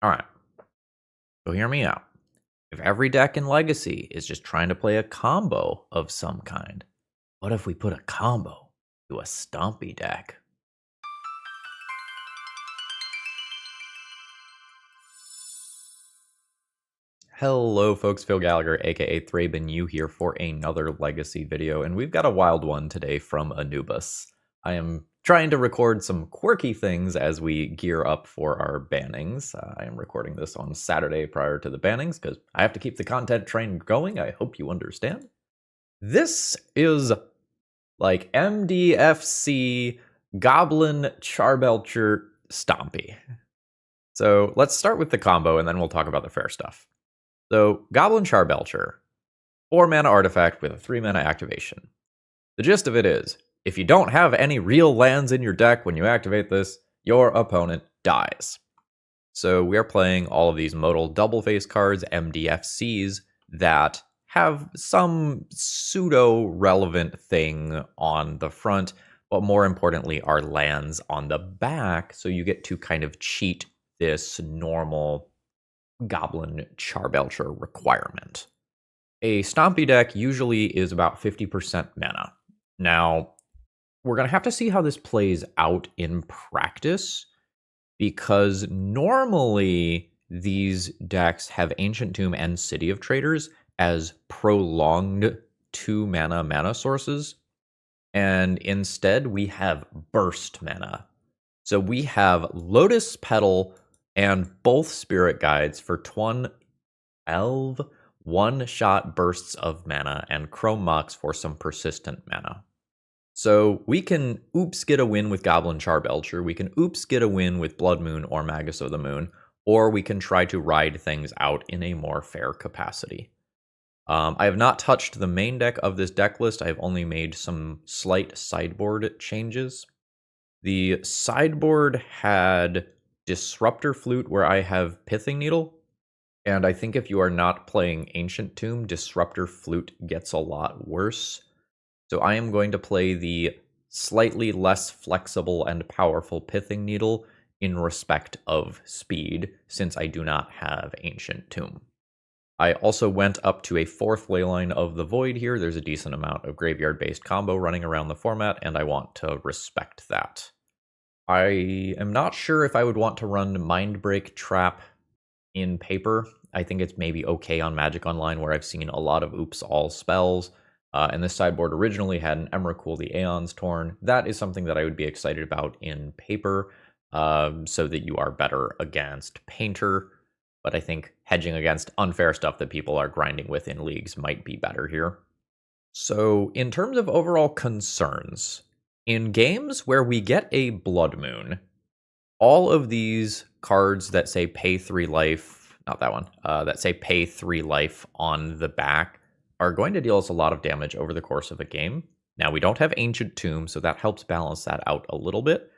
Alright, so hear me out. If every deck in Legacy is just trying to play a combo of some kind, what if we put a combo to a Stompy deck? Hello folks, Phil Gallagher, aka ThrabenU here for another Legacy video, and we've got a wild one today from Anubis. I am trying to record some quirky things as we gear up for our bannings. I am recording this on Saturday prior to the bannings because I have to keep the content train going. I hope you understand. This is like MDFC Goblin Charbelcher Stompy. So let's start with the combo and then we'll talk about the fair stuff. So, Goblin Charbelcher, 4 mana artifact with a 3 mana activation. The gist of it is, if you don't have any real lands in your deck when you activate this, your opponent dies. So we are playing all of these modal double face cards, MDFCs, that have some pseudo-relevant thing on the front, but more importantly are lands on the back, so you get to kind of cheat this normal Goblin Charbelcher requirement. A Stompy deck usually is about 50% mana. Now, we're going to have to see how this plays out in practice, because normally these decks have Ancient Tomb and City of Traitors as prolonged 2 mana sources, and instead we have burst mana. So we have Lotus Petal and both Spirit Guides for 12 one-shot bursts of mana, and Chrome Mox for some persistent mana. So we can oops get a win with Goblin Charbelcher, we can oops get a win with Blood Moon or Magus of the Moon, or we can try to ride things out in a more fair capacity. I have not touched the main deck of this deck list, I have only made some slight sideboard changes. The sideboard had Disruptor Flute, where I have Pithing Needle, and I think if you are not playing Ancient Tomb, Disruptor Flute gets a lot worse. So I am going to play the slightly less flexible and powerful Pithing Needle in respect of speed, since I do not have Ancient Tomb. I also went up to a 4th Leyline of the Void here. There's a decent amount of graveyard-based combo running around the format, and I want to respect that. I am not sure if I would want to run Mindbreak Trap in paper. I think it's maybe okay on Magic Online, where I've seen a lot of oops all spells. And this sideboard originally had an Emrakul the Aeon's Torn. That is something that I would be excited about in paper, so that you are better against Painter. But I think hedging against unfair stuff that people are grinding with in leagues might be better here. So in terms of overall concerns, in games where we get a Blood Moon, all of these cards that say pay 3 life, not that one, that say pay 3 life on the back are going to deal us a lot of damage over the course of a game. Now, we don't have Ancient Tomb, so that helps balance that out a little bit.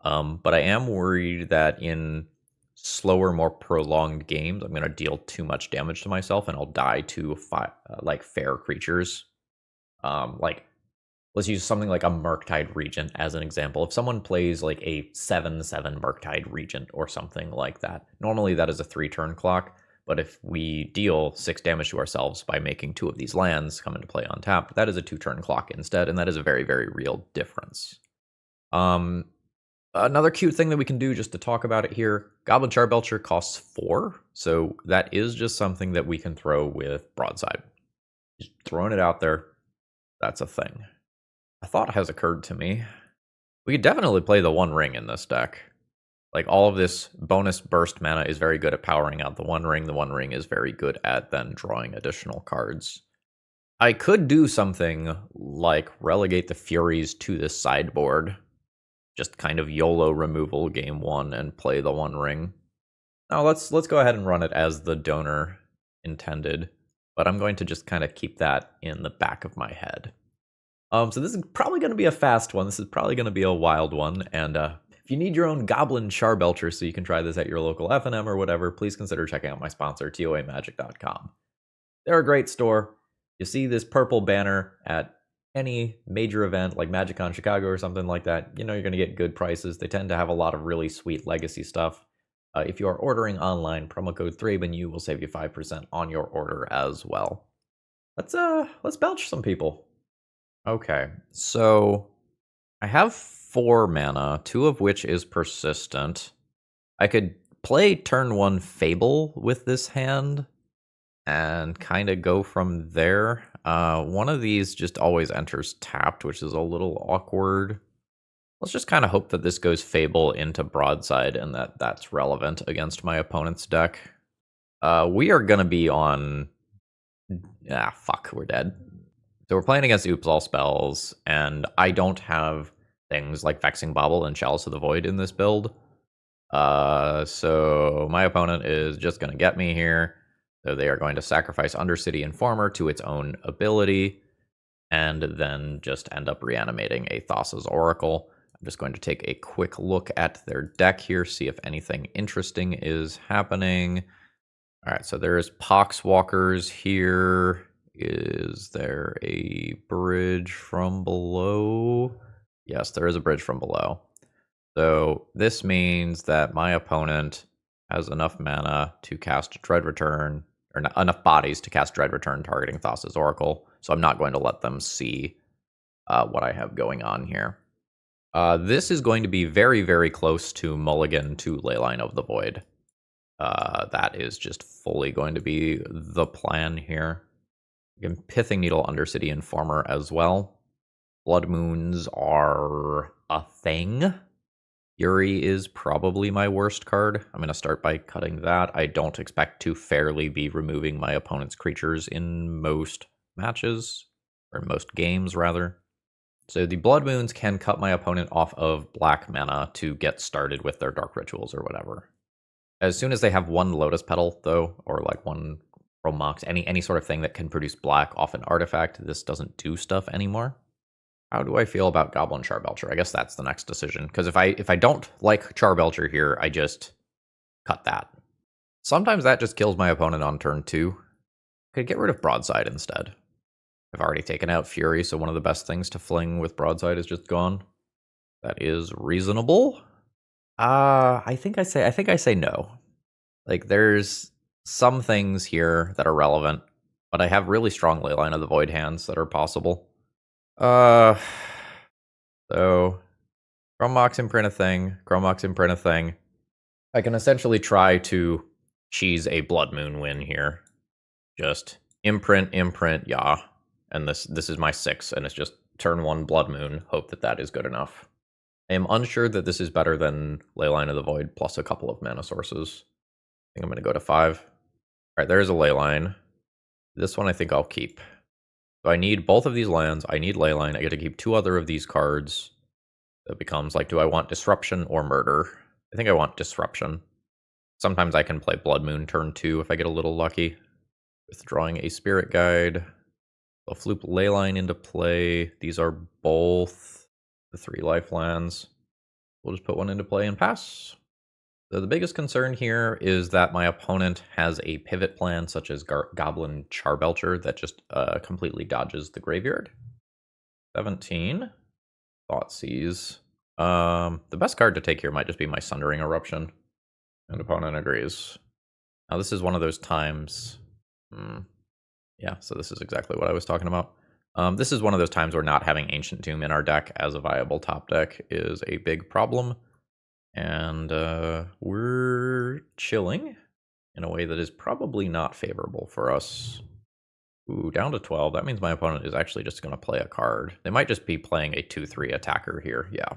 But I am worried that in slower, more prolonged games, I'm going to deal too much damage to myself and I'll die to fair creatures. Let's use something like a Murktide Regent as an example. If someone plays like a 7/7 Murktide Regent or something like that, normally that is a 3-turn clock, but if we deal 6 damage to ourselves by making 2 of these lands come into play untapped, that is a 2-turn clock instead, and that is a very, very real difference. Another cute thing that we can do just to talk about it here, Goblin Charbelcher costs 4, so that is just something that we can throw with Broadside. Just throwing it out there, that's a thing. A thought has occurred to me. We could definitely play the One Ring in this deck. Like, all of this bonus burst mana is very good at powering out the One Ring. The One Ring is very good at then drawing additional cards. I could do something like relegate the Furies to the sideboard. Just kind of YOLO removal game 1 and play the One Ring. Now let's go ahead and run it as the donor intended. But I'm going to just kind of keep that in the back of my head. So this is probably going to be a fast one. This is probably going to be a wild one. And if you need your own Goblin Charbelcher so you can try this at your local F&M or whatever, please consider checking out my sponsor, TOAmagic.com. They're a great store. You see this purple banner at any major event like MagicCon Chicago or something like that, you know you're going to get good prices. They tend to have a lot of really sweet legacy stuff. If you are ordering online, promo code ThrabenU will save you 5% on your order as well. Let's belch some people. Okay, so I have 4 mana, 2 of which is persistent. I could play turn 1 Fable with this hand and kind of go from there. One of these just always enters tapped, which is a little awkward. Let's just kind of hope that this goes Fable into Broadside and that's relevant against my opponent's deck. We are going to be on... fuck, we're dead. So we're playing against Oops All Spells, and I don't have things like Vexing Bauble and Chalice of the Void in this build. So my opponent is just going to get me here. So they are going to sacrifice Undercity Informer to its own ability, and then just end up reanimating a Thassa's Oracle. I'm just going to take a quick look at their deck here, see if anything interesting is happening. All right, so there's Poxwalkers here. Is there a bridge from below? Yes, there is a bridge from below. So this means that my opponent has enough mana to cast Dread Return, or enough bodies to cast Dread Return targeting Thassa's Oracle. So I'm not going to let them see what I have going on here. This is going to be very, very close to Mulligan to Leyline of the Void. That is just fully going to be the plan here. Again, Pithing Needle, Undercity Informer as well. Blood Moons are a thing. Fury is probably my worst card. I'm going to start by cutting that. I don't expect to fairly be removing my opponent's creatures in most matches, or most games, rather. So the Blood Moons can cut my opponent off of black mana to get started with their Dark Rituals or whatever. As soon as they have 1 Lotus Petal, though, or like 1 Chrome Mox, any sort of thing that can produce black off an artifact, this doesn't do stuff anymore. How do I feel about Goblin Charbelcher? I guess that's the next decision, because if I don't like Charbelcher here, I just cut that. Sometimes that just kills my opponent on turn 2. Could get rid of Broadside instead. I've already taken out Fury, so one of the best things to fling with Broadside is just gone. That is reasonable. I think I say no. Like, there's some things here that are relevant, but I have really strong Leyline of the Void hands that are possible. So Chrome Mox imprint a thing, Chrome Mox imprint a thing. I can essentially try to cheese a Blood Moon win here. Just imprint, yeah. And this is my 6, and it's just turn 1 Blood Moon. Hope that is good enough. I am unsure that this is better than Leyline of the Void plus a couple of mana sources. I think I'm going to go to 5. All right, there's a Leyline. This one I think I'll keep. So I need both of these lands. I need Leyline. I get to keep 2 other of these cards. It becomes like, do I want Disruption or Murder? I think I want Disruption. Sometimes I can play Blood Moon turn 2 if I get a little lucky. Withdrawing a Spirit Guide. I'll floop Leyline into play. These are both the 3 life lands. We'll just put one into play and pass. So the biggest concern here is that my opponent has a pivot plan such as Goblin Charbelcher that just completely dodges the graveyard. 17. Thoughtseize. The best card to take here might just be my Sundering Eruption. And opponent agrees. Now this is one of those times... Yeah, so this is exactly what I was talking about. This is one of those times where not having Ancient Tomb in our deck as a viable top deck is a big problem. And we're chilling in a way that is probably not favorable for us. Ooh, down to 12. That means my opponent is actually just going to play a card. They might just be playing a 2/3 attacker here. Yeah.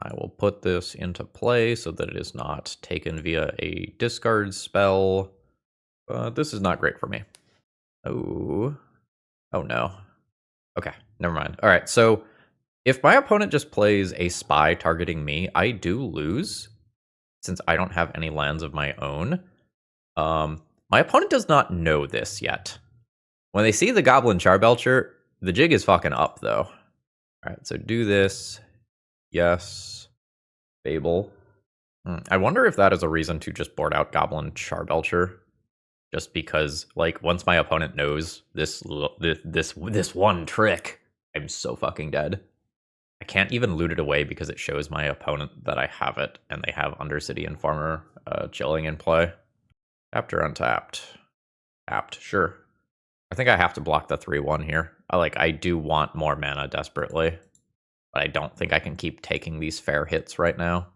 I will put this into play so that it is not taken via a discard spell. This is not great for me. Oh no. Okay, never mind. All right, so if my opponent just plays a spy targeting me, I do lose since I don't have any lands of my own. My opponent does not know this yet. When they see the Goblin Charbelcher, the jig is fucking up, though. All right, so do this. Yes. Fable. I wonder if that is a reason to just board out Goblin Charbelcher. Just because, like, once my opponent knows this one trick, I'm so fucking dead. I can't even loot it away because it shows my opponent that I have it, and they have Undercity and Farmer chilling in play. Tapped or untapped? Tapped, sure. I think I have to block the 3-1 here. I do want more mana desperately, but I don't think I can keep taking these fair hits right now.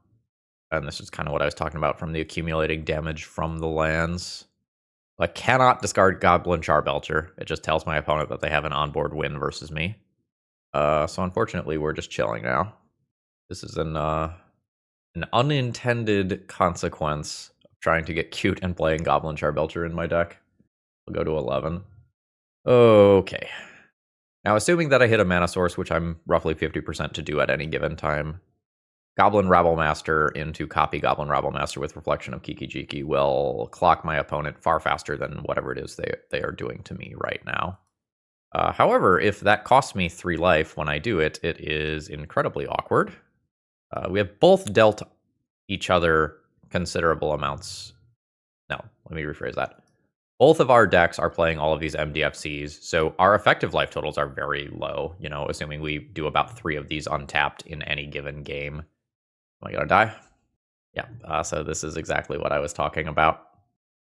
And this is kind of what I was talking about from the accumulating damage from the lands. I cannot discard Goblin Charbelcher. It just tells my opponent that they have an onboard win versus me. So unfortunately, we're just chilling now. This is an unintended consequence of trying to get cute and playing Goblin Charbelcher in my deck. We'll go to 11. Okay. Now, assuming that I hit a mana source, which I'm roughly 50% to do at any given time, Goblin Rabblemaster into copy Goblin Rabblemaster with Reflection of Kiki Jiki will clock my opponent far faster than whatever it is they are doing to me right now. However, if that costs me 3 life when I do it, it is incredibly awkward. We have both dealt each other considerable amounts. No, let me rephrase that. Both of our decks are playing all of these MDFCs, so our effective life totals are very low, assuming we do about 3 of these untapped in any given game. Am I gonna die? Yeah, so this is exactly what I was talking about.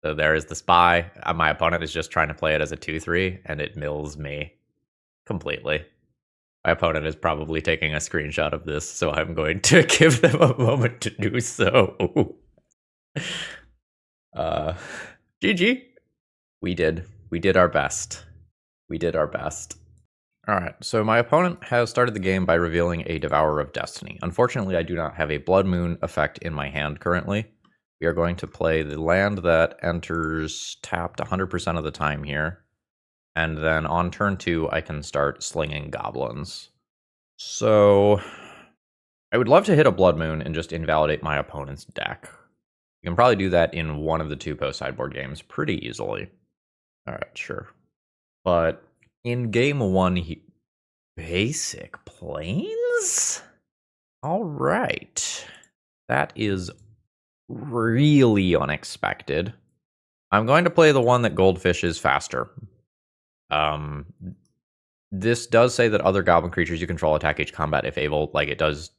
So there is the spy. My opponent is just trying to play it as a 2-3, and it mills me completely. My opponent is probably taking a screenshot of this, so I'm going to give them a moment to do so. GG. We did our best. We did our best. Alright, so my opponent has started the game by revealing a Devourer of Destiny. Unfortunately, I do not have a Blood Moon effect in my hand currently. We are going to play the land that enters tapped 100% of the time here. And then on turn 2, I can start slinging goblins. So I would love to hit a Blood Moon and just invalidate my opponent's deck. You can probably do that in one of the 2 post-sideboard games pretty easily. Alright, sure. But in game 1, basic planes? Alright. That is really unexpected. I'm going to play the one that goldfishes faster. This does say that other goblin creatures you control attack each combat if able, like it does.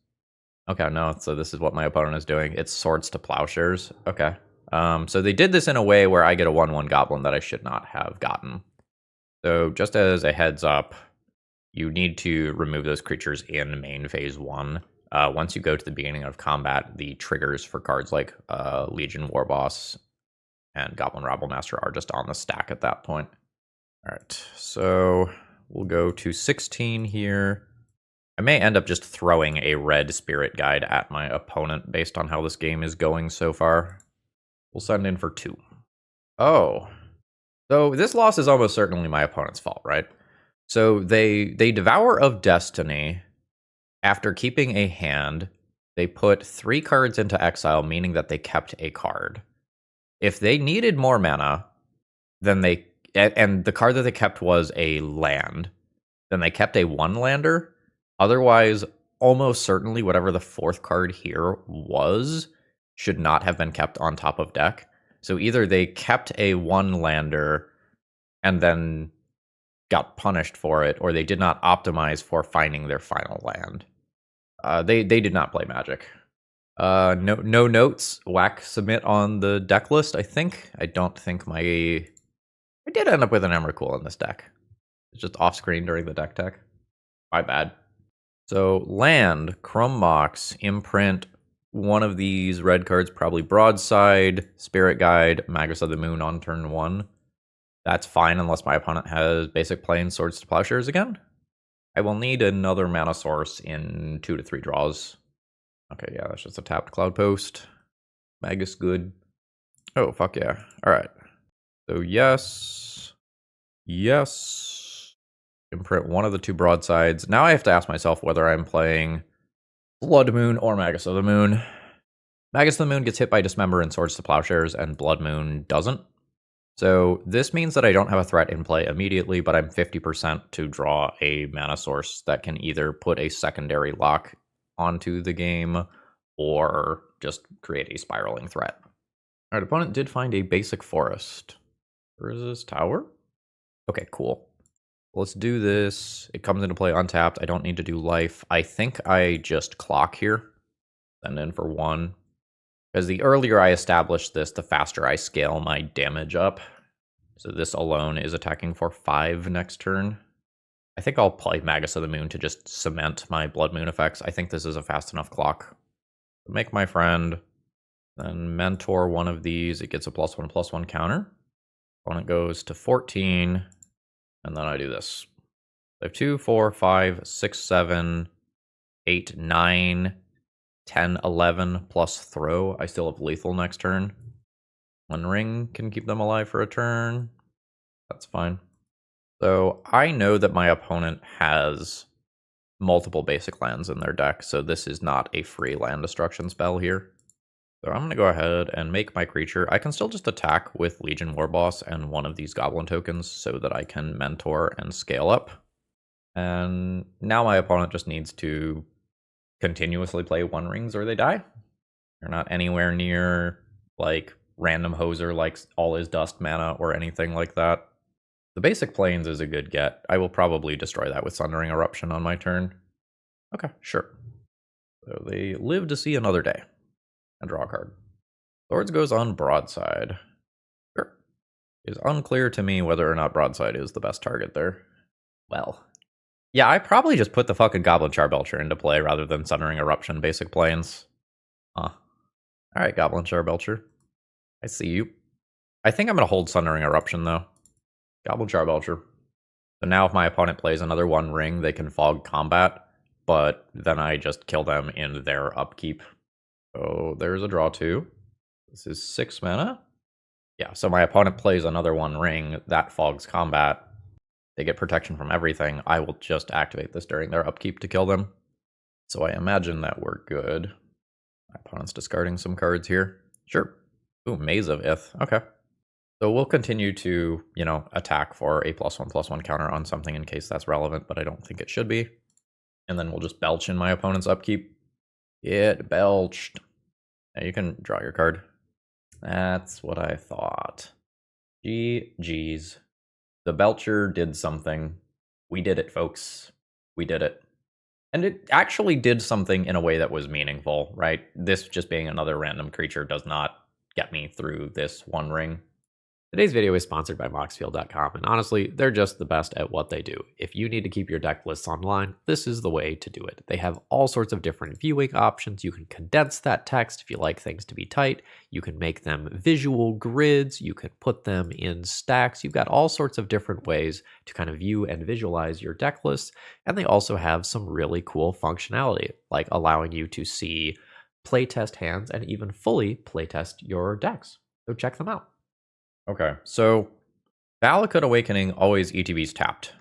Okay, no, so this is what my opponent is doing. It's Swords to Plowshares. Okay. So they did this in a way where I get a 1/1 goblin that I should not have gotten. So just as a heads up, you need to remove those creatures in main phase 1. Once you go to the beginning of combat, the triggers for cards like Legion Warboss and Goblin Rabblemaster are just on the stack at that point. All right, so we'll go to 16 here. I may end up just throwing a red Spirit Guide at my opponent based on how this game is going so far. We'll send in for 2. Oh. So this loss is almost certainly my opponent's fault, right? So they Devour of Destiny. After keeping a hand, they put 3 cards into exile, meaning that they kept a card. If they needed more mana, then and the card that they kept was a land, then they kept a 1-lander. Otherwise, almost certainly whatever the 4th card here was should not have been kept on top of deck. So either they kept a 1-lander and then got punished for it, or they did not optimize for finding their final land. They did not play Magic. No notes. Whack submit on the deck list, I think. I don't think I did end up with an Emrakul in this deck. It's just off screen during the deck tech. My bad. So land, Crumb Box, imprint one of these red cards, probably Broadside, Spirit Guide, Magus of the Moon on turn 1. That's fine unless my opponent has basic plains, Swords to Plowshares again. I will need another mana source in 2 to 3 draws. Okay, yeah, that's just a tapped Cloud Post. Magus good. Oh, fuck yeah. Alright. So yes. Yes. Imprint one of the 2 broadsides. Now I have to ask myself whether I'm playing Blood Moon or Magus of the Moon. Magus of the Moon gets hit by Dismember and Swords to Plowshares, and Blood Moon doesn't. So this means that I don't have a threat in play immediately, but I'm 50% to draw a mana source that can either put a secondary lock onto the game or just create a spiraling threat. Alright, opponent did find a basic forest. Where is this tower? Okay, cool. Let's do this. It comes into play untapped. I don't need to do life. I think I just clock here. Send in for 1. Because the earlier I establish this, the faster I scale my damage up. So this alone is attacking for 5 next turn. I think I'll play Magus of the Moon to just cement my Blood Moon effects. I think this is a fast enough clock. Make my friend, then mentor one of these. It gets a +1/+1 counter. Opponent goes to 14, and then I do this. I have 2, 4, 5, 6, 7, 8, 9, 10, 11 plus throw. I still have lethal next turn. 1 ring can keep them alive for a turn. That's fine. So I know that my opponent has multiple basic lands in their deck, so this is not a free land destruction spell here. So I'm going to go ahead and make my creature. I can still just attack with Legion Warboss and one of these Goblin tokens so that I can mentor and scale up. And now my opponent just needs to continuously play 1 rings or they die. They're not anywhere near like random hoser like All Is Dust mana or anything like that. The basic plains is a good get. I will probably destroy that with Sundering Eruption on my turn. Okay, sure. So they live to see another day. And draw a card. Swords goes on Broadside. Sure. It's unclear to me whether or not Broadside is the best target there. Well. Yeah, I probably just put the fucking Goblin Charbelcher into play rather than Sundering Eruption basic plains. Alright, Goblin Charbelcher. I see you. I think I'm going to hold Sundering Eruption, though. Goblin Charbelcher. So now if my opponent plays another 1 ring, they can fog combat, but then I just kill them in their upkeep. So there's a draw 2. This is 6 mana. Yeah, so my opponent plays another 1 ring, that fogs combat. They get protection from everything. I will just activate this during their upkeep to kill them. So I imagine that we're good. My opponent's discarding some cards here. Sure. Ooh, Maze of Ith. Okay. So we'll continue to, attack for a +1/+1 counter on something in case that's relevant, but I don't think it should be. And then we'll just belch in my opponent's upkeep. Get belched. Now you can draw your card. That's what I thought. GG's. The Belcher did something. We did it, folks. We did it. And it actually did something in a way that was meaningful, right? This just being another random creature does not get me through this 1 ring. Today's video is sponsored by Moxfield.com, and honestly, they're just the best at what they do. If you need to keep your deck lists online, this is the way to do it. They have all sorts of different viewing options. You can condense that text if you like things to be tight. You can make them visual grids. You can put them in stacks. You've got all sorts of different ways to kind of view and visualize your deck lists. And they also have some really cool functionality, like allowing you to see playtest hands and even fully playtest your decks. So check them out. Okay, so Valakut Awakening always ETBs tapped.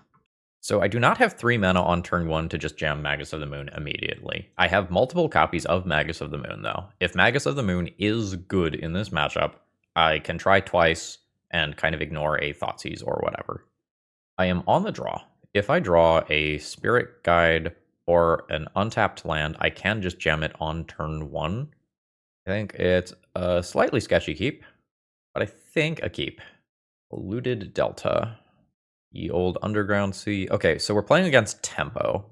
So I do not have 3 mana on turn 1 to just jam Magus of the Moon immediately. I have multiple copies of Magus of the Moon, though. If Magus of the Moon is good in this matchup, I can try twice and kind of ignore a Thoughtseize or whatever. I am on the draw. If I draw a Spirit Guide or an untapped land, I can just jam it on turn 1. I think it's a slightly sketchy keep. But I think a keep. Polluted Delta. Ye Old Underground Sea. Okay, so we're playing against Tempo.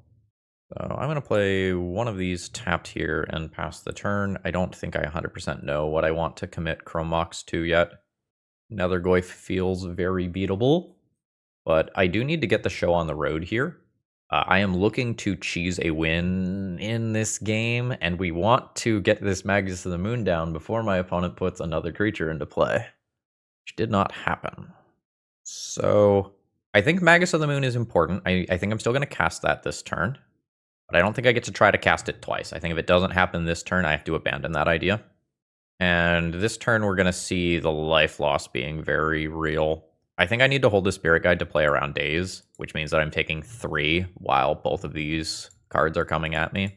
So I'm going to play one of these tapped here and pass the turn. I don't think I 100% know what I want to commit Chrome Mox to yet. Nethergoyf feels very beatable. But I do need to get the show on the road here. I am looking to cheese a win in this game, and we want to get this Magus of the Moon down before my opponent puts another creature into play, which did not happen. So I think Magus of the Moon is important. I think I'm still going to cast that this turn, but I don't think I get to try to cast it twice. I think if it doesn't happen this turn, I have to abandon that idea. And this turn, we're going to see the life loss being very real. I think I need to hold the Spirit Guide to play around Daze, which means that I'm taking 3 while both of these cards are coming at me.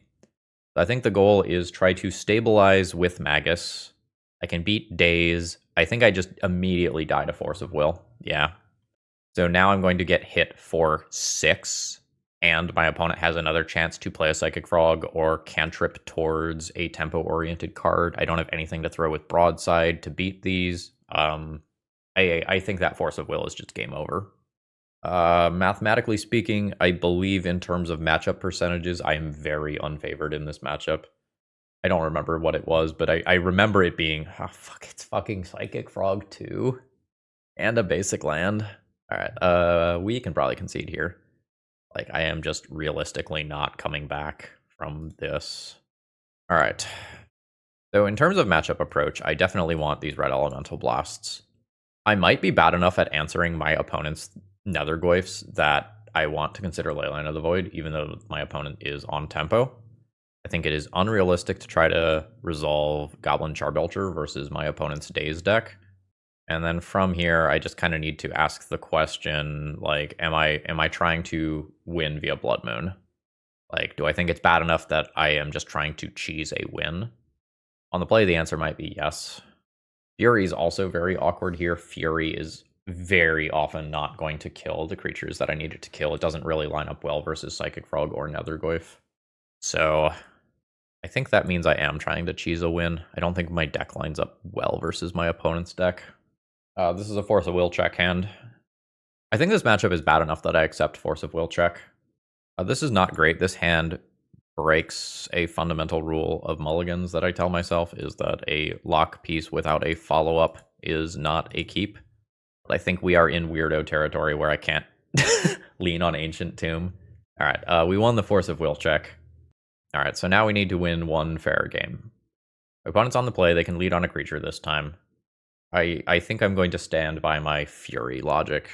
I think the goal is try to stabilize with Magus. I can beat Daze. I think I just immediately die to Force of Will. Yeah. So now I'm going to get hit for 6, and my opponent has another chance to play a Psychic Frog or cantrip towards a tempo-oriented card. I don't have anything to throw with Broadside to beat these. I think that Force of Will is just game over. Mathematically speaking, I believe in terms of matchup percentages, I am very unfavored in this matchup. I don't remember what it was, but I remember it being, oh, fuck, it's fucking Psychic Frog too. And a basic land. Alright, we can probably concede here. Like, I am just realistically not coming back from this. Alright. So in terms of matchup approach, I definitely want these red elemental blasts. I might be bad enough at answering my opponent's netherglyphs that I want to consider Leyline of the Void, even though my opponent is on tempo. I think it is unrealistic to try to resolve Goblin Charbelcher versus my opponent's Daze deck. And then from here, I just kind of need to ask the question, like, am I trying to win via Blood Moon? Like, do I think it's bad enough that I am just trying to cheese a win? On the play, the answer might be yes. Fury is also very awkward here. Fury is very often not going to kill the creatures that I needed to kill. It doesn't really line up well versus Psychic Frog or Netherglyph. So I think that means I am trying to cheese a win. I don't think my deck lines up well versus my opponent's deck. This is a Force of Will check hand. I think this matchup is bad enough that I accept Force of Will check. This is not great. This hand breaks a fundamental rule of mulligans that I tell myself, is that a lock piece without a follow-up is not a keep. But I think we are in weirdo territory where I can't lean on Ancient Tomb. Alright, we won the Force of Will check. Alright, so now we need to win one fair game. My opponent's on the play, they can lead on a creature this time. I think I'm going to stand by my Fury logic,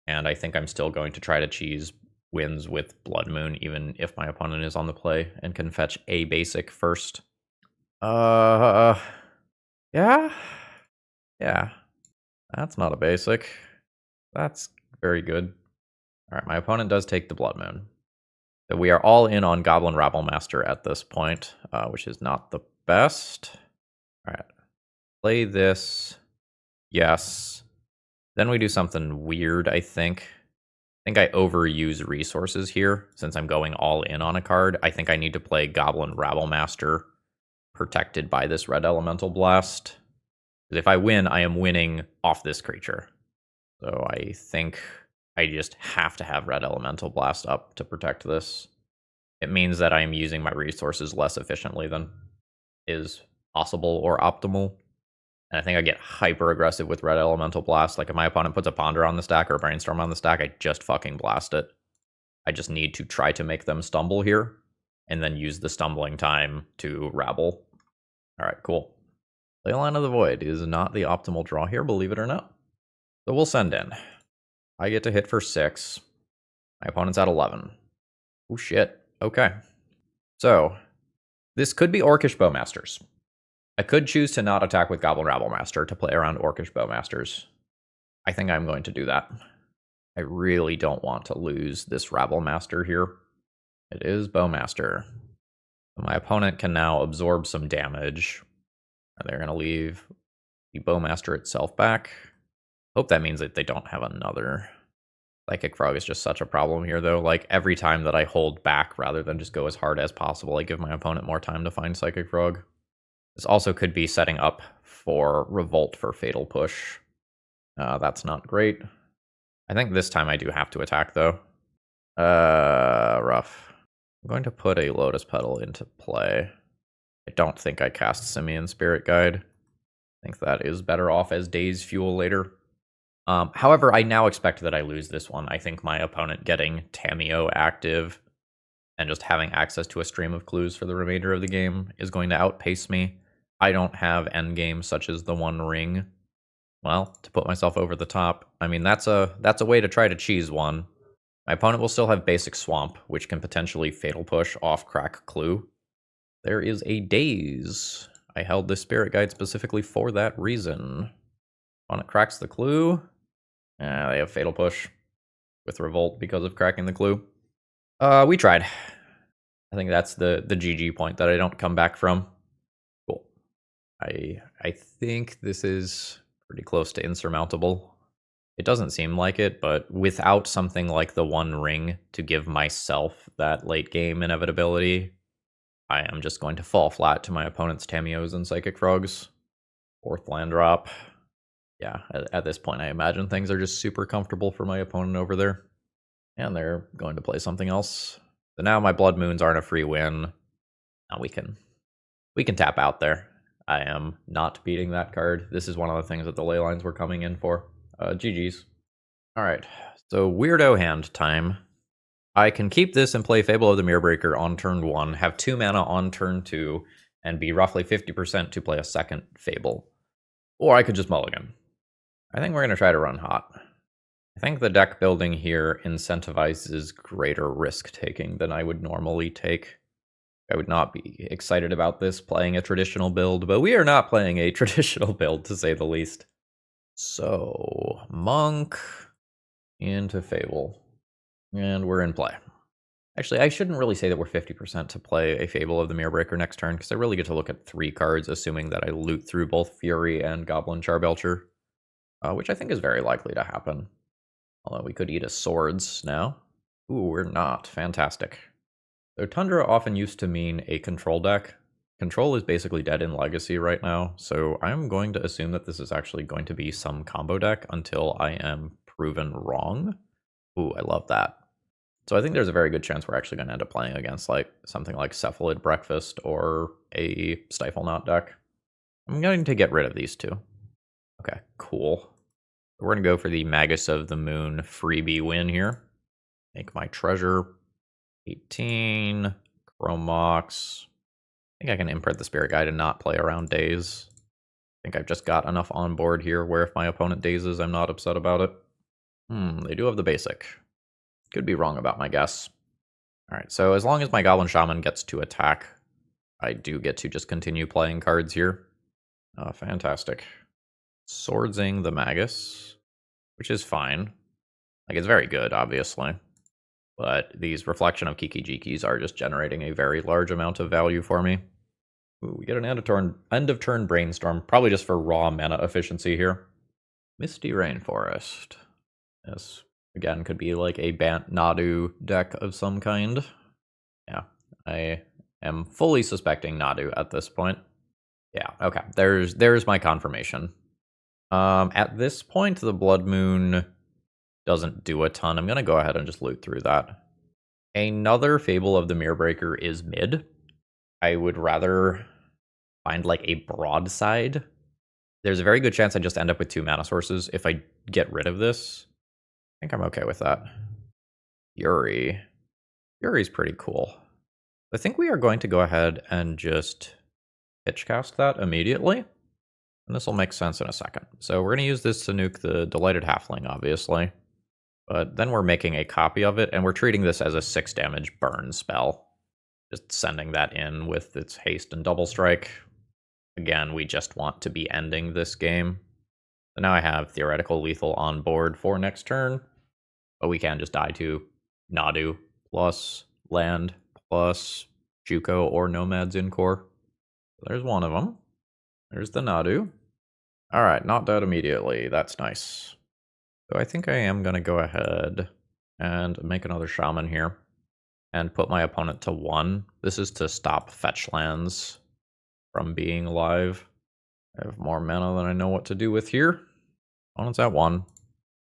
and I think I'm still going to try to cheese wins with Blood Moon, even if my opponent is on the play and can fetch a basic first. Yeah? Yeah. That's not a basic. That's very good. Alright, my opponent does take the Blood Moon. So we are all in on Goblin Rabblemaster at this point, which is not the best. Alright. Play this. Yes. Then we do something weird, I think. I think I overuse resources here, since I'm going all in on a card. I think I need to play Goblin Rabblemaster, protected by this red elemental blast. If I win, I am winning off this creature. So I think I just have to have red elemental blast up to protect this. It means that I am using my resources less efficiently than is possible or optimal. And I think I get hyper aggressive with red elemental blast. Like if my opponent puts a Ponder on the stack or a Brainstorm on the stack, I just fucking blast it. I just need to try to make them stumble here, and then use the stumbling time to rabble. Alright, cool. Leyline of the Void is not the optimal draw here, believe it or not. So we'll send in. I get to hit for 6. My opponent's at 11. Oh shit. Okay. So, this could be Orcish Bowmasters. I could choose to not attack with Goblin Rabblemaster to play around Orcish Bowmasters. I think I'm going to do that. I really don't want to lose this Rabblemaster here. It is Bowmaster. My opponent can now absorb some damage. They're going to leave the Bowmaster itself back. Hope that means that they don't have another. Psychic Frog is just such a problem here, though. Like, every time that I hold back rather than just go as hard as possible, I give my opponent more time to find Psychic Frog. This also could be setting up for Revolt for Fatal Push. That's not great. I think this time I do have to attack, though. Rough. I'm going to put a Lotus Petal into play. I don't think I cast Simian Spirit Guide. I think that is better off as Daze Fuel later. However, I now expect that I lose this one. I think my opponent getting Tamiyo active and just having access to a stream of clues for the remainder of the game is going to outpace me. I don't have endgames such as the One Ring. Well, to put myself over the top, I mean, that's a way to try to cheese one. My opponent will still have basic Swamp, which can potentially Fatal Push off Crack Clue. There is a Daze. I held this Spirit Guide specifically for that reason. Opponent cracks the Clue. They have Fatal Push with Revolt because of cracking the Clue. We tried. I think that's the GG point that I don't come back from. Cool. I think this is pretty close to insurmountable. It doesn't seem like it, but without something like the One Ring to give myself that late game inevitability, I am just going to fall flat to my opponent's Tamiyos and Psychic Frogs. 4th land drop. Yeah, at this point, I imagine things are just super comfortable for my opponent over there. And they're going to play something else. So now my Blood Moons aren't a free win. Now we can tap out there. I am not beating that card. This is one of the things that the ley lines were coming in for. GG's. Alright, so weirdo hand time. I can keep this and play Fable of the Mirrorbreaker on turn 1, have 2 mana on turn 2, and be roughly 50% to play a second Fable. Or I could just mulligan. I think we're going to try to run hot. I think the deck building here incentivizes greater risk-taking than I would normally take. I would not be excited about this playing a traditional build, but we are not playing a traditional build, to say the least. So, Monk into Fable. And we're in play. Actually, I shouldn't really say that we're 50% to play a Fable of the Mirrorbreaker next turn, because I really get to look at 3 cards, assuming that I loot through both Fury and Goblin Charbelcher, which I think is very likely to happen. Although we could eat a swords now. Ooh, we're not. Fantastic. So Tundra often used to mean a control deck. Control is basically dead in Legacy right now, so I'm going to assume that this is actually going to be some combo deck until I am proven wrong. Ooh, I love that. So I think there's a very good chance we're actually going to end up playing against like something like Cephalid Breakfast or a Stifle Knot deck. I'm going to get rid of these two. Okay, cool. We're going to go for the Magus of the Moon freebie win here. Make my treasure 18, Chromox. I think I can imprint the Spirit Guide and not play around days. I think I've just got enough on board here where if my opponent dazes, I'm not upset about it. They do have the basic. Could be wrong about my guess. Alright, so as long as my Goblin Shaman gets to attack, I do get to just continue playing cards here. Fantastic. Swordsing the Magus, which is fine. Like, it's very good, obviously. But these Reflection of Kiki-Jikis are just generating a very large amount of value for me. Ooh, we get an end of turn Brainstorm, probably just for raw mana efficiency here. Misty Rainforest. This, again, could be like a Bant Nadu deck of some kind. Yeah, I am fully suspecting Nadu at this point. Yeah, okay, there's my confirmation. At this point, the Blood Moon doesn't do a ton. I'm going to go ahead and just loot through that. Another Fable of the Mirrorbreaker is mid. I would rather find like a broadside. There's a very good chance I just end up with 2 mana sources if I get rid of this. I think I'm okay with that. Fury. Fury's pretty cool. I think we are going to go ahead and just pitchcast that immediately. And this will make sense in a second. So we're going to use this to nuke the Delighted Halfling, obviously. But then we're making a copy of it, and we're treating this as a 6 damage burn spell. Just sending that in with its haste and double strike. Again, we just want to be ending this game. So now I have theoretical lethal on board for next turn. But we can just die to Nadu plus land plus Juko or Nomads in core. There's one of them. There's the Nadu. Alright, not dead immediately. That's nice. So I think I am going to go ahead and make another Shaman here. And put my opponent to 1. This is to stop fetch lands from being live. I have more mana than I know what to do with here. Opponent's at 1.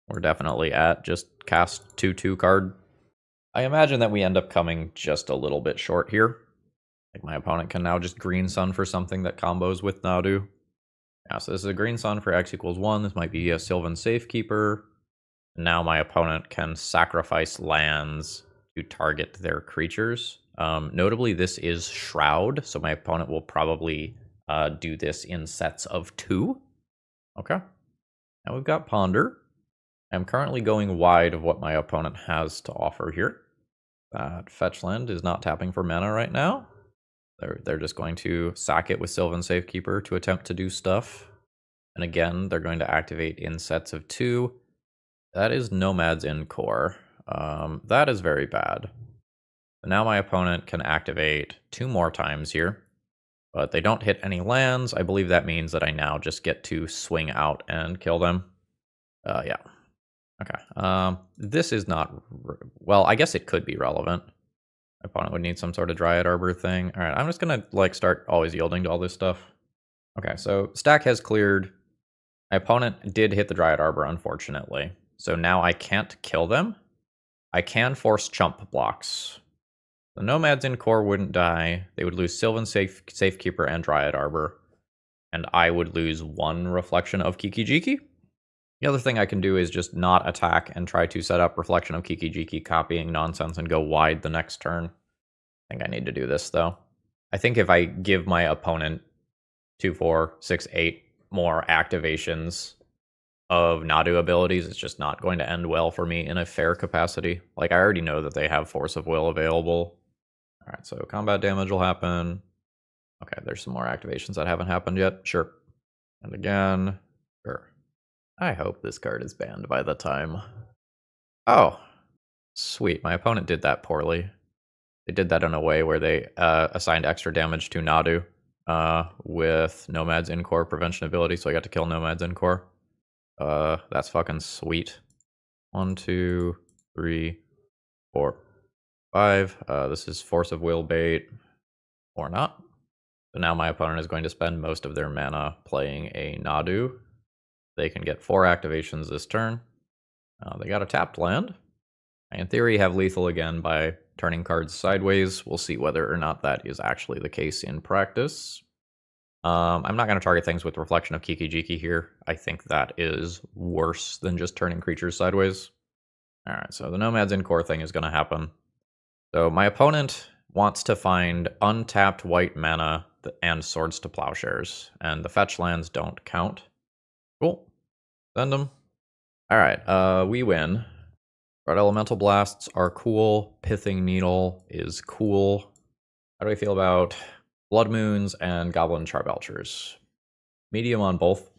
We're definitely at just cast 2/2 card. I imagine that we end up coming just a little bit short here. Like my opponent can now just Green Sun for something that combos with Nadu. Yeah, so this is a Green Sun for X equals 1. This might be a Sylvan Safekeeper. Now my opponent can sacrifice lands to target their creatures. Notably, this is Shroud, so my opponent will probably do this in sets of 2. Okay. Now we've got Ponder. I'm currently going wide of what my opponent has to offer here. That fetch land is not tapping for mana right now. They're just going to sack it with Sylvan Safekeeper to attempt to do stuff. And again, they're going to activate in sets of 2. That is Nomads in core. That is very bad. Now my opponent can activate 2 more times here. But they don't hit any lands. I believe that means that I now just get to swing out and kill them. Yeah. Okay. This is not... well, I guess it could be relevant. My opponent would need some sort of Dryad Arbor thing. Alright, I'm just gonna, like, start always yielding to all this stuff. Okay, so stack has cleared. My opponent did hit the Dryad Arbor, unfortunately. So now I can't kill them. I can force chump blocks. The Nomads in core wouldn't die. They would lose Sylvan Safekeeper and Dryad Arbor. And I would lose one Reflection of Kiki-Jiki. The other thing I can do is just not attack and try to set up Reflection of Kiki-Jiki, copying nonsense, and go wide the next turn. I think I need to do this, though. I think if I give my opponent 2, 4, 6, 8 more activations of Nadu abilities, it's just not going to end well for me in a fair capacity. Like, I already know that they have Force of Will available. Alright, so combat damage will happen. Okay, there's some more activations that haven't happened yet. Sure. And again. Sure. I hope this card is banned by the time. Oh. Sweet, my opponent did that poorly. They did that in a way where they assigned extra damage to Nadu with Nomad's in-core prevention ability, so I got to kill Nomad's in-core. That's fucking sweet. 1, 2, 3, 4, 5. This is Force of Will bait. Or not. So now my opponent is going to spend most of their mana playing a Nadu. They can get 4 activations this turn. They got a tapped land. I, in theory, have lethal again by turning cards sideways. We'll see whether or not that is actually the case in practice. I'm not going to target things with Reflection of Kiki-Jiki here. I think that is worse than just turning creatures sideways. Alright, so the Nomad's in-core thing is going to happen. So my opponent wants to find untapped white mana and Swords to Plowshares, and the fetch lands don't count. Cool. Send them. Alright, we win. Red Elemental Blasts are cool. Pithing Needle is cool. How do I feel about Blood Moons and Goblin Charbelchers? Medium on both.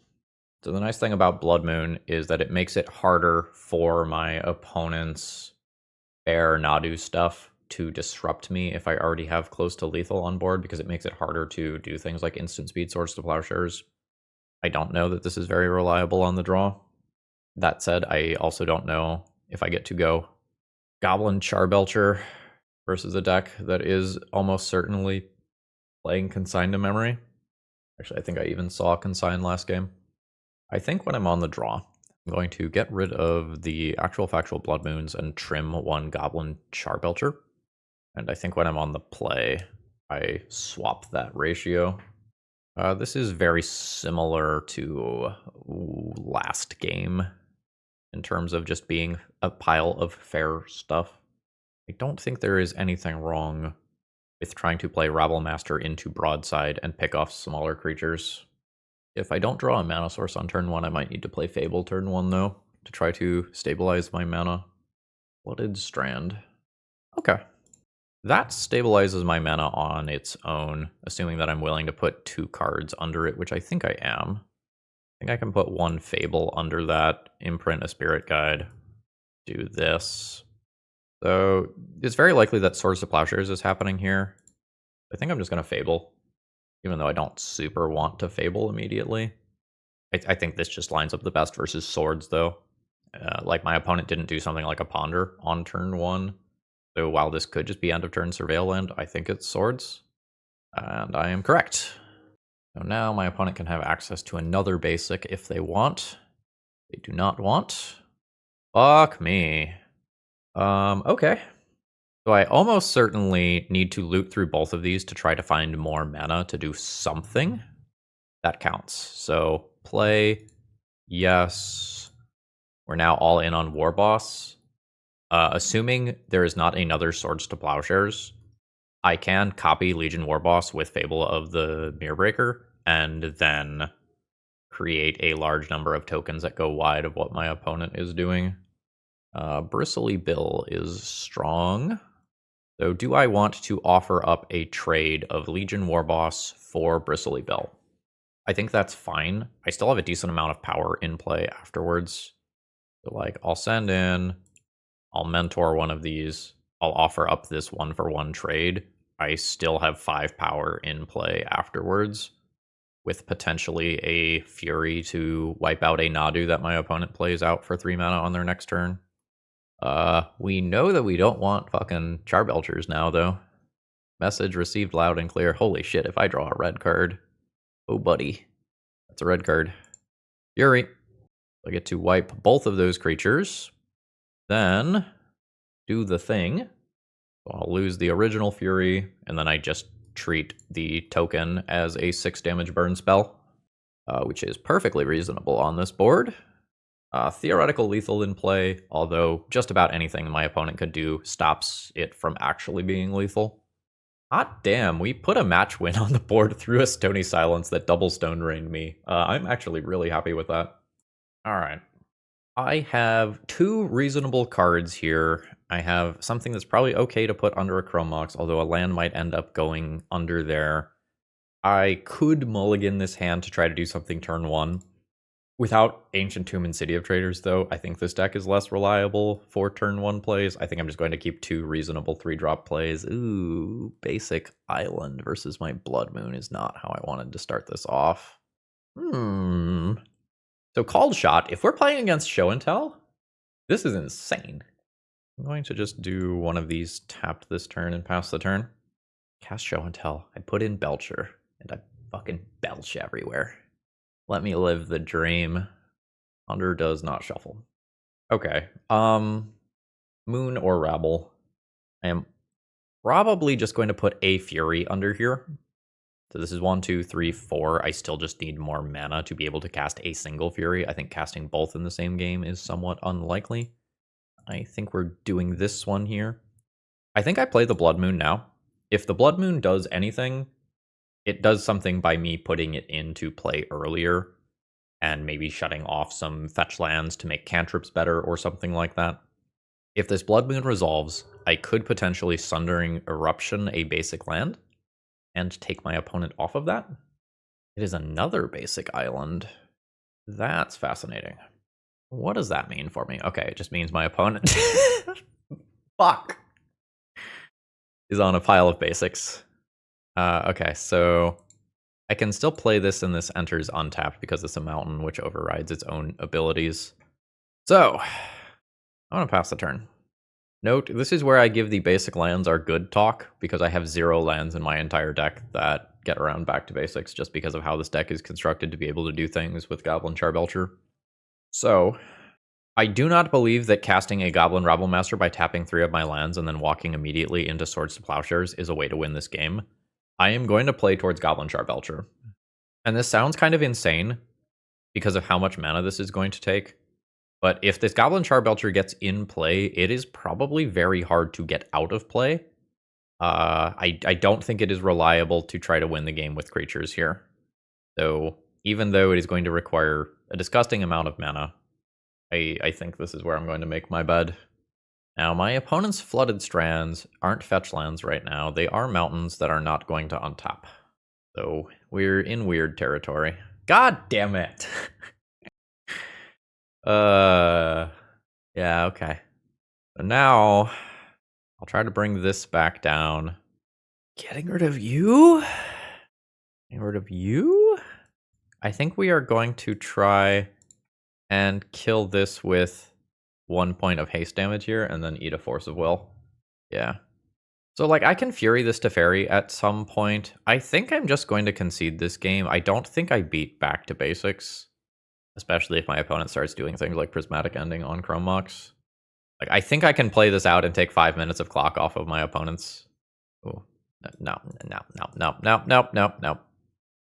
So the nice thing about Blood Moon is that it makes it harder for my opponent's fair Nadu stuff to disrupt me if I already have close to lethal on board, because it makes it harder to do things like instant speed Swords to Plowshares. I don't know that this is very reliable on the draw. That said, I also don't know if I get to go Goblin Charbelcher versus a deck that is almost certainly playing Consign to Memory. Actually, I think I even saw Consign last game. I think when I'm on the draw, I'm going to get rid of the actual factual Blood Moons and trim 1 Goblin Charbelcher. And I think when I'm on the play, I swap that ratio. This is very similar to last game in terms of just being a pile of fair stuff. I don't think there is anything wrong with trying to play Rabblemaster into Broadside and pick off smaller creatures. If I don't draw a mana source on turn 1, I might need to play Fable turn 1, though, to try to stabilize my mana. Blooded Strand. Okay. That stabilizes my mana on its own, assuming that I'm willing to put 2 cards under it, which I think I am. I think I can put 1 Fable under that, imprint a Spirit Guide, do this. So it's very likely that Swords to Plowshares is happening here. I think I'm just going to Fable, even though I don't super want to Fable immediately. I think this just lines up the best versus Swords, though. Like, my opponent didn't do something like a Ponder on turn 1. So while this could just be end of turn Surveil Land, I think it's Swords. And I am correct. So now my opponent can have access to another basic if they want. They do not want. Fuck me. Okay. So I almost certainly need to loot through both of these to try to find more mana to do something. That counts. So play, yes. We're now all in on War Boss. Assuming there is not another Swords to Plowshares, I can copy Legion War Boss with Fable of the Mirrorbreaker, and then create a large number of tokens that go wide of what my opponent is doing. Bristly Bill is strong. So do I want to offer up a trade of Legion War Boss for Bristly Bill? I think that's fine. I still have a decent amount of power in play afterwards. So, like, I'll send in, I'll mentor one of these, I'll offer up this 1-for-1 trade. I still have 5 power in play afterwards, with potentially a Fury to wipe out a Nadu that my opponent plays out for 3 mana on their next turn. We know that we don't want fucking Charbelchers now, though. Message received loud and clear. Holy shit, if I draw a red card. Oh, buddy. That's a red card. Fury. I get to wipe both of those creatures. Then do the thing. So I'll lose the original Fury, and then I just treat the token as a 6 damage burn spell, which is perfectly reasonable on this board. Theoretical lethal in play, although just about anything my opponent could do stops it from actually being lethal. Hot damn, we put a match win on the board through a Stony Silence that double Stone Rained me. I'm actually really happy with that. Alright. I have 2 reasonable cards here. I have something that's probably okay to put under a Chrome Mox, although a land might end up going under there. I could mulligan this hand to try to do something turn 1. Without Ancient Tomb and City of Traitors, though, I think this deck is less reliable for turn 1 plays. I think I'm just going to keep 2 reasonable 3-drop plays. Ooh, basic Island versus my Blood Moon is not how I wanted to start this off. So Called Shot, if we're playing against Show and Tell, this is insane. I'm going to just do one of these tapped this turn and pass the turn. Cast Show and Tell. I put in Belcher, and I fucking belch everywhere. Let me live the dream. Under does not shuffle. Okay. Moon or Rabble. I am probably just going to put a Fury under here. So this is 1, 2, 3, 4. I still just need more mana to be able to cast a single Fury. I think casting both in the same game is somewhat unlikely. I think we're doing this one here. I think I play the Blood Moon now. If the Blood Moon does anything, it does something by me putting it into play earlier and maybe shutting off some fetch lands to make cantrips better or something like that. If this Blood Moon resolves, I could potentially Sundering Eruption a basic land and take my opponent off of that. It is another basic island. That's fascinating. What does that mean for me? Okay, it just means my opponent fuck is on a pile of basics. Okay, so I can still play this and this enters untapped because it's a mountain which overrides its own abilities. So, I'm going to pass the turn. Note, this is where I give the basic lands are good talk, because I have 0 lands in my entire deck that get around back to basics, just because of how this deck is constructed to be able to do things with Goblin Charbelcher. So, I do not believe that casting a Goblin Rabblemaster by tapping 3 of my lands and then walking immediately into Swords to Plowshares is a way to win this game. I am going to play towards Goblin Charbelcher. And this sounds kind of insane because of how much mana this is going to take. But if this Goblin Charbelcher gets in play, it is probably very hard to get out of play. I don't think it is reliable to try to win the game with creatures here. So even though it is going to require a disgusting amount of mana, I think this is where I'm going to make my bed. Now, my opponent's Flooded Strands aren't fetch lands right now. They are mountains that are not going to untap. So we're in weird territory. God damn it! Yeah, okay. So now, I'll try to bring this back down. Getting rid of you? Getting rid of you? I think we are going to try and kill this with 1 point of haste damage here, and then eat a Force of Will. Yeah. So, like, I can Fury this Teferi at some point. I think I'm just going to concede this game. I don't think I beat back to basics, especially if my opponent starts doing things like Prismatic Ending on Chrome Mox. Like, I think I can play this out and take 5 minutes of clock off of my opponent's. Oh, no.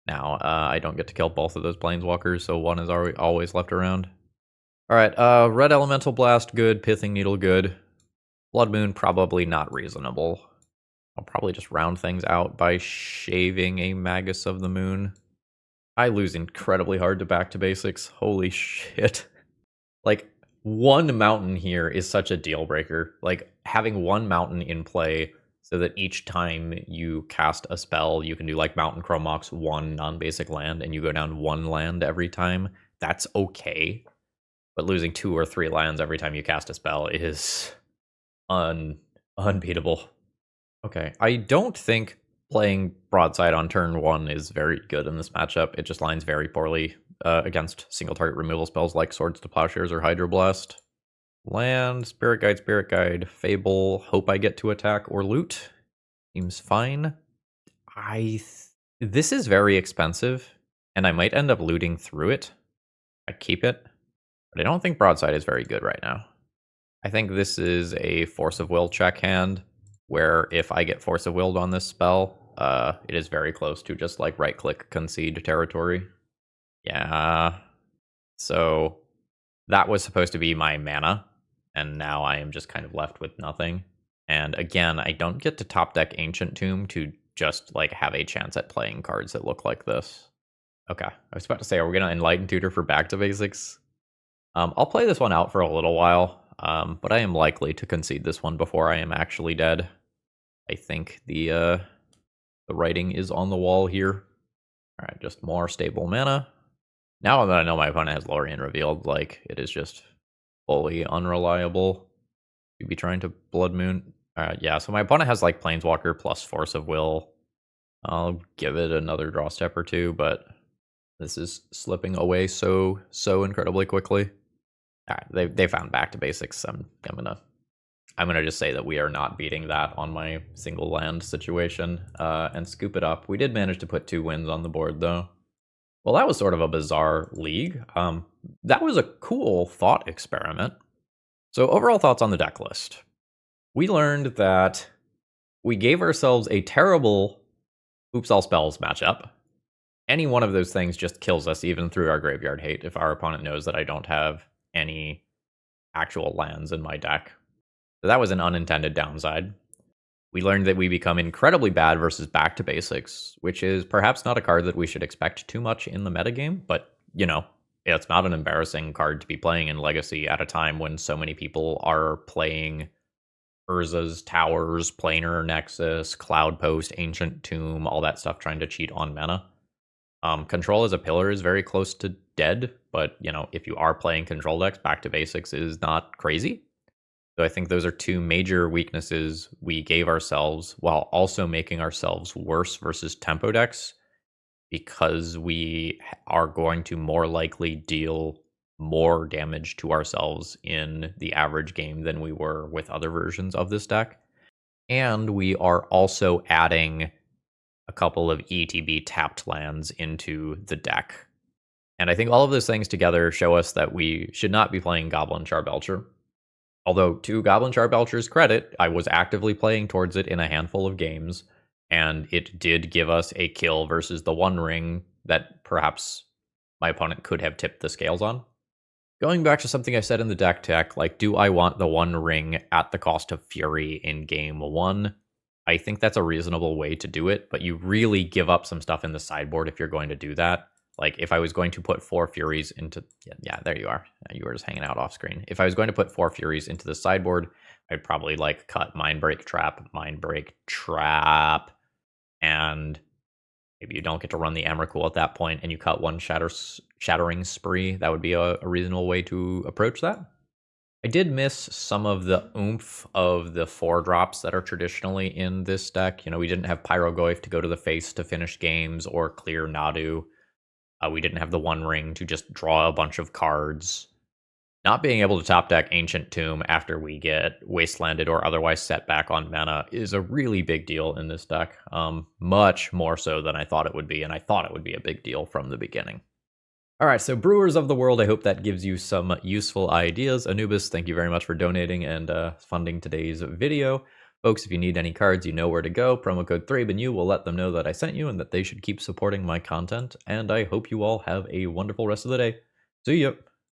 Now, I don't get to kill both of those Planeswalkers, so one is always left around. Alright, Red Elemental Blast, good. Pithing Needle, good. Blood Moon, probably not reasonable. I'll probably just round things out by shaving a Magus of the Moon. I lose incredibly hard to back to basics. Holy shit. Like, one mountain here is such a deal breaker. Like, having one mountain in play so that each time you cast a spell, you can do like Mountain Chrome Mox 1 non-basic land, and you go down 1 land every time. That's okay. But losing 2 or 3 lands every time you cast a spell is unbeatable. Okay, I don't think playing Broadside on turn 1 is very good in this matchup. It just lines very poorly against single target removal spells like Swords to Plowshares or Hydroblast. Land, Spirit Guide, Fable, hope I get to attack or loot. Seems fine. This is very expensive, and I might end up looting through it. I keep it, but I don't think Broadside is very good right now. I think this is a Force of Will check hand, where if I get Force of Willed on this spell, it is very close to just like right-click concede territory. Yeah, so that was supposed to be my mana, and now I am just kind of left with nothing. And again, I don't get to top deck Ancient Tomb to just like have a chance at playing cards that look like this. Okay, I was about to say, are we gonna Enlighten Tutor for Back to Basics? I'll play this one out for a little while, but I am likely to concede this one before I am actually dead. I think the writing is on the wall here. All right, just more stable mana. Now that I know my opponent has Lorien revealed, like, it is just fully unreliable. You'd be trying to Blood Moon. Yeah, so my opponent has, like, Planeswalker plus Force of Will. I'll give it another draw step or two, but this is slipping away so incredibly quickly. All right, they found Back to Basics. I'm gonna just say that we are not beating that on my single land situation and scoop it up. We did manage to put 2 wins on the board, though. Well, that was sort of a bizarre league. That was a cool thought experiment. So overall thoughts on the deck list. We learned that we gave ourselves a terrible Oops All Spells matchup. Any one of those things just kills us even through our graveyard hate if our opponent knows that I don't have any actual lands in my deck. So that was an unintended downside. We learned that we become incredibly bad versus Back to Basics, which is perhaps not a card that we should expect too much in the metagame, but, you know, it's not an embarrassing card to be playing in Legacy at a time when so many people are playing Urza's Towers, Planar Nexus, Cloud Post, Ancient Tomb, all that stuff trying to cheat on mana. Control as a pillar is very close to dead, but, you know, if you are playing control decks, Back to Basics is not crazy. So I think those are 2 major weaknesses we gave ourselves while also making ourselves worse versus tempo decks, because we are going to more likely deal more damage to ourselves in the average game than we were with other versions of this deck. And we are also adding a couple of ETB tapped lands into the deck. And I think all of those things together show us that we should not be playing Goblin Charbelcher. Although, to Goblin Charbelcher's credit, I was actively playing towards it in a handful of games, and it did give us a kill versus the One Ring that perhaps my opponent could have tipped the scales on. Going back to something I said in the deck tech, like, do I want the One Ring at the cost of Fury in game 1? I think that's a reasonable way to do it, but you really give up some stuff in the sideboard if you're going to do that. Like, if I was going to put 4 Furies into... Yeah, there you are. You were just hanging out off screen. If I was going to put 4 Furies into the sideboard, I'd probably, like, cut Mindbreak Trap, and maybe you don't get to run the Emrakul at that point, and you cut 1 Shattering Spree. That would be a reasonable way to approach that. I did miss some of the oomph of the 4-drops that are traditionally in this deck. You know, we didn't have Pyrogoyf to go to the face to finish games, or clear Nadu. We didn't have the One Ring to just draw a bunch of cards. Not being able to top deck Ancient Tomb after we get wastelanded or otherwise set back on mana is a really big deal in this deck. Much more so than I thought it would be, and I thought it would be a big deal from the beginning. Alright, so Brewers of the World, I hope that gives you some useful ideas. Anubis, thank you very much for donating and funding today's video. Folks, if you need any cards, you know where to go. Promo code ThrabenU will let them know that I sent you and that they should keep supporting my content. And I hope you all have a wonderful rest of the day. See ya!